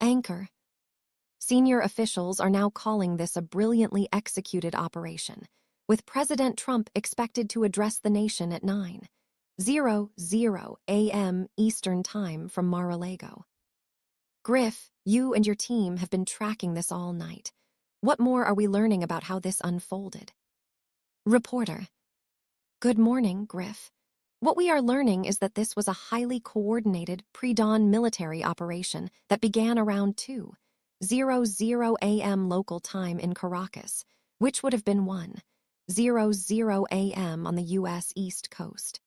Anchor. Senior officials are now calling this a brilliantly executed operation, with President Trump expected to address the nation at 9:00 a.m. Eastern Time from Mar-a-Lago. Griff, you and your team have been tracking this all night. What more are we learning about how this unfolded? Reporter. Good morning, Griff. What we are learning is that this was a highly coordinated pre-dawn military operation that began around 2:00 a.m. local time in Caracas, which would have been 1:00 a.m. on the U.S. East Coast.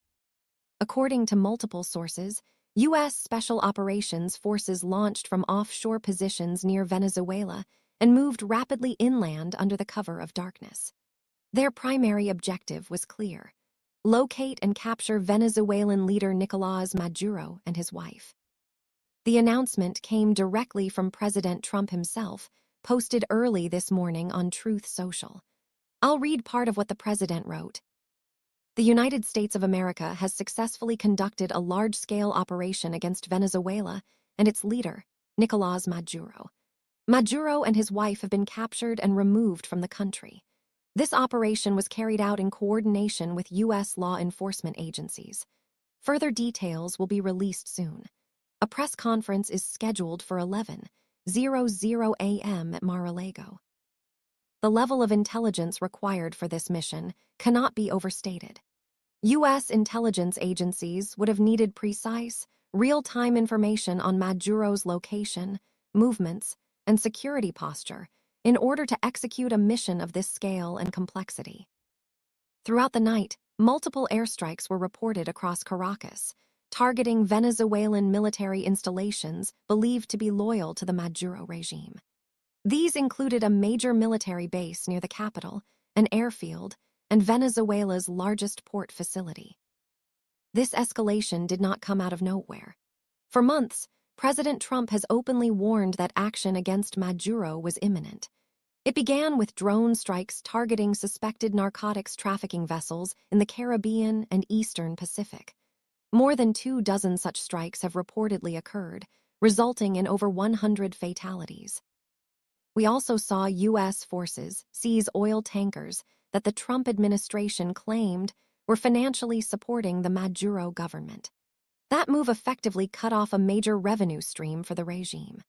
According to multiple sources, U.S. Special Operations Forces launched from offshore positions near Venezuela and moved rapidly inland under the cover of darkness. Their primary objective was clear: locate and capture Venezuelan leader Nicolasmaduro and his wife. The announcement came directly from President Trump himself, posted early this morning on Truth Social. I'll read part of what the president wrote. The United States of America has successfully conducted a large-scale operation against Venezuela and its leader, Nicolas Maduro. Maduro and his wife have been captured and removed from the country. This operation was carried out in coordination with U.S. law enforcement agencies. Further details will be released soon. A press conference is scheduled for 11:00 a.m. at Mar-a-Lago. The level of intelligence required for this mission cannot be overstated. U.S. intelligence agencies would have needed precise, real-time information on Maduro's location, movements, and security posture in order to execute a mission of this scale and complexity. Throughout the night, multiple airstrikes were reported across Caracas, targeting Venezuelan military installations believed to be loyal to the Maduro regime. These included a major military base near the capital, an airfield, and Venezuela's largest port facility. This escalation did not come out of nowhere. For months, President Trump has openly warned that action against Maduro was imminent. It began with drone strikes targeting suspected narcotics trafficking vessels in the Caribbean and Eastern Pacific. More than 24 such strikes have reportedly occurred, resulting in over 100 fatalities. We also saw U.S. forces seize oil tankers that the Trump administration claimed were financially supporting the Maduro government. That move effectively cut off a major revenue stream for the regime.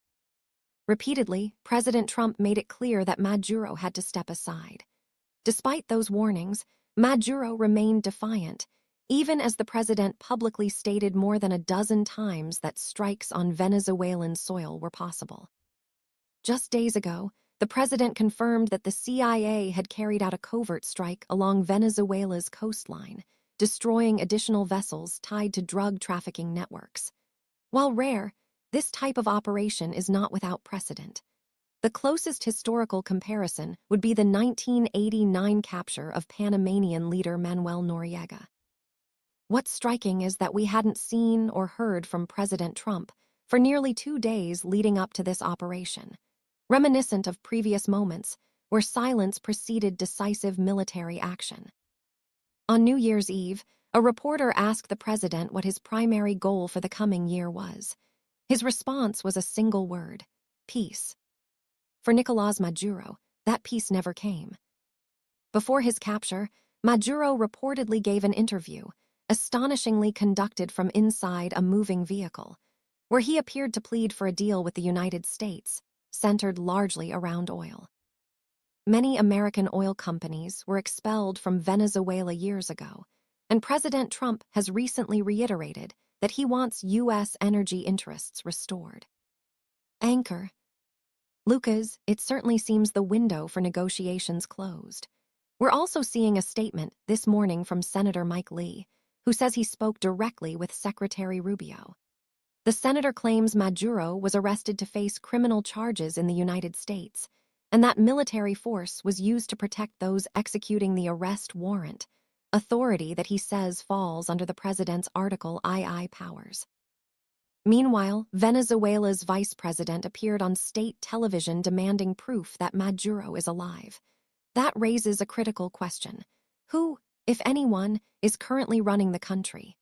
Repeatedly, President Trump made it clear that Maduro had to step aside. Despite those warnings, Maduro remained defiant, even as the president publicly stated more than a dozen times that strikes on Venezuelan soil were possible. Just days ago, the president confirmed that the CIA had carried out a covert strike along Venezuela's coastline, destroying additional vessels tied to drug trafficking networks. While rare, this type of operation is not without precedent. The closest historical comparison would be the 1989 capture of Panamanian leader Manuel Noriega. What's striking is that we hadn't seen or heard from President Trump for nearly 2 days leading up to this operation, reminiscent of previous moments where silence preceded decisive military action. On New Year's Eve, a reporter asked the president what his primary goal for the coming year was. His response was a single word: peace. For Nicolas Maduro, that peace never came. Before his capture, Maduro reportedly gave an interview, astonishingly conducted from inside a moving vehicle, where he appeared to plead for a deal with the United States, centered largely around oil. Many American oil companies were expelled from Venezuela years ago, and President Trump has recently reiterated that he wants U.S. energy interests restored. Anchor. Lucas, it certainly seems the window for negotiations closed. We're also seeing a statement this morning from Senator Mike Lee, who says he spoke directly with Secretary Rubio. The senator claims Maduro was arrested to face criminal charges in the United States, and that military force was used to protect those executing the arrest warrant, authority that he says falls under the president's Article II powers. Meanwhile, Venezuela's vice president appeared on state television demanding proof that Maduro is alive. That raises a critical question. Who, if anyone, is currently running the country?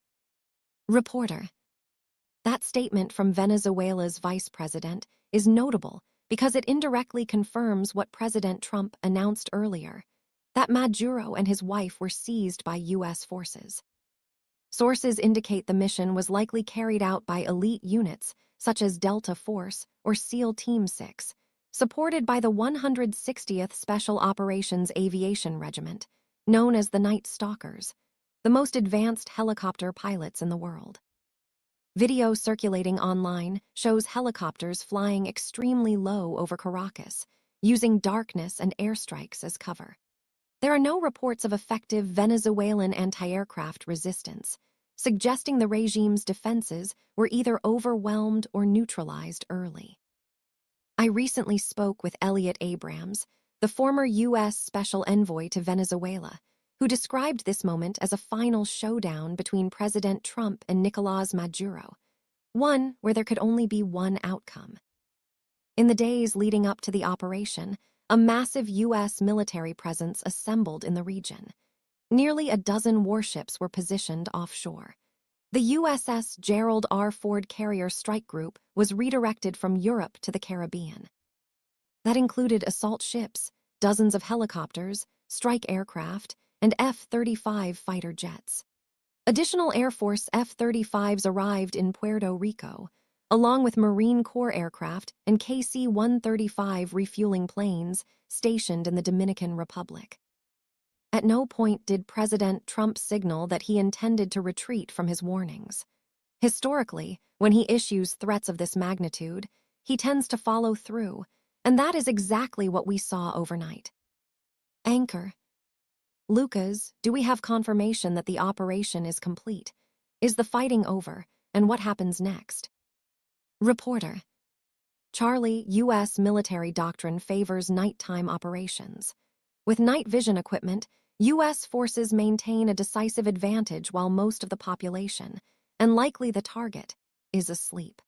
Reporter. That statement from Venezuela's vice president is notable because it indirectly confirms what President Trump announced earlier, that Maduro and his wife were seized by U.S. forces. Sources indicate the mission was likely carried out by elite units such as Delta Force or SEAL Team 6, supported by the 160th Special Operations Aviation Regiment, known as the Night Stalkers, the most advanced helicopter pilots in the world. Video circulating online shows helicopters flying extremely low over Caracas, using darkness and airstrikes as cover. There are no reports of effective Venezuelan anti-aircraft resistance, suggesting the regime's defenses were either overwhelmed or neutralized early. I recently spoke with Elliot Abrams, the former U.S. Special Envoy to Venezuela, who described this moment as a final showdown between President Trump and Nicolasmaduro, one where there could only be one outcome. In the days leading up to the operation, a massive U.S. military presence assembled in the region. Nearly a dozen warships were positioned offshore. The USS Gerald R. Ford Carrier Strike Group was redirected from Europe to the Caribbean. That included assault ships, dozens of helicopters, strike aircraft, and F-35 fighter jets. Additional Air Force F-35s arrived in Puerto Rico, along with Marine Corps aircraft and KC-135 refueling planes stationed in the Dominican Republic. At no point did President Trump signal that he intended to retreat from his warnings. Historically, when he issues threats of this magnitude, he tends to follow through, and that is exactly what we saw overnight. Anchor. Lucas, do we have confirmation that the operation is complete? Is the fighting over, and what happens next? Reporter. Charlie, U.S. military doctrine favors nighttime operations. With night vision equipment, U.S. forces maintain a decisive advantage while most of the population, and likely the target, is asleep.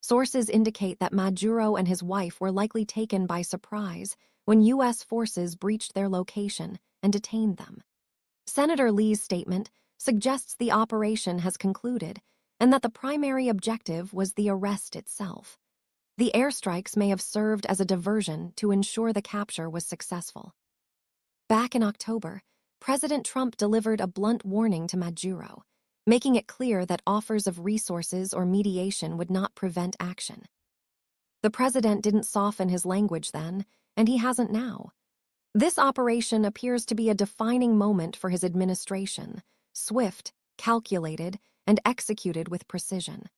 Sources indicate that Maduro and his wife were likely taken by surprise when U.S. forces breached their location and detained them. Senator Lee's statement suggests the operation has concluded and that the primary objective was the arrest itself. The airstrikes may have served as a diversion to ensure the capture was successful. Back in October, President Trump delivered a blunt warning to Maduro, making it clear that offers of resources or mediation would not prevent action. The president didn't soften his language then, and he hasn't now. This operation appears to be a defining moment for his administration, swift, calculated, and executed with precision.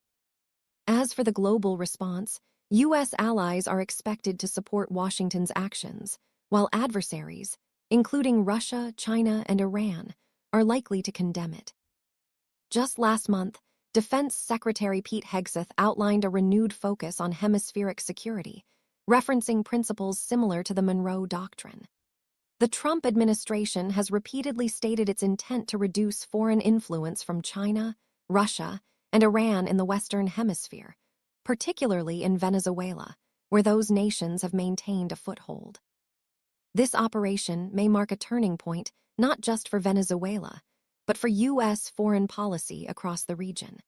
As for the global response, U.S. allies are expected to support Washington's actions, while adversaries, including Russia, China, and Iran, are likely to condemn it. Just last month, Defense Secretary Pete Hegseth outlined a renewed focus on hemispheric security, referencing principles similar to the Monroe Doctrine. The Trump administration has repeatedly stated its intent to reduce foreign influence from China, Russia, and Iran in the Western Hemisphere, particularly in Venezuela, where those nations have maintained a foothold. This operation may mark a turning point not just for Venezuela, but for U.S. foreign policy across the region.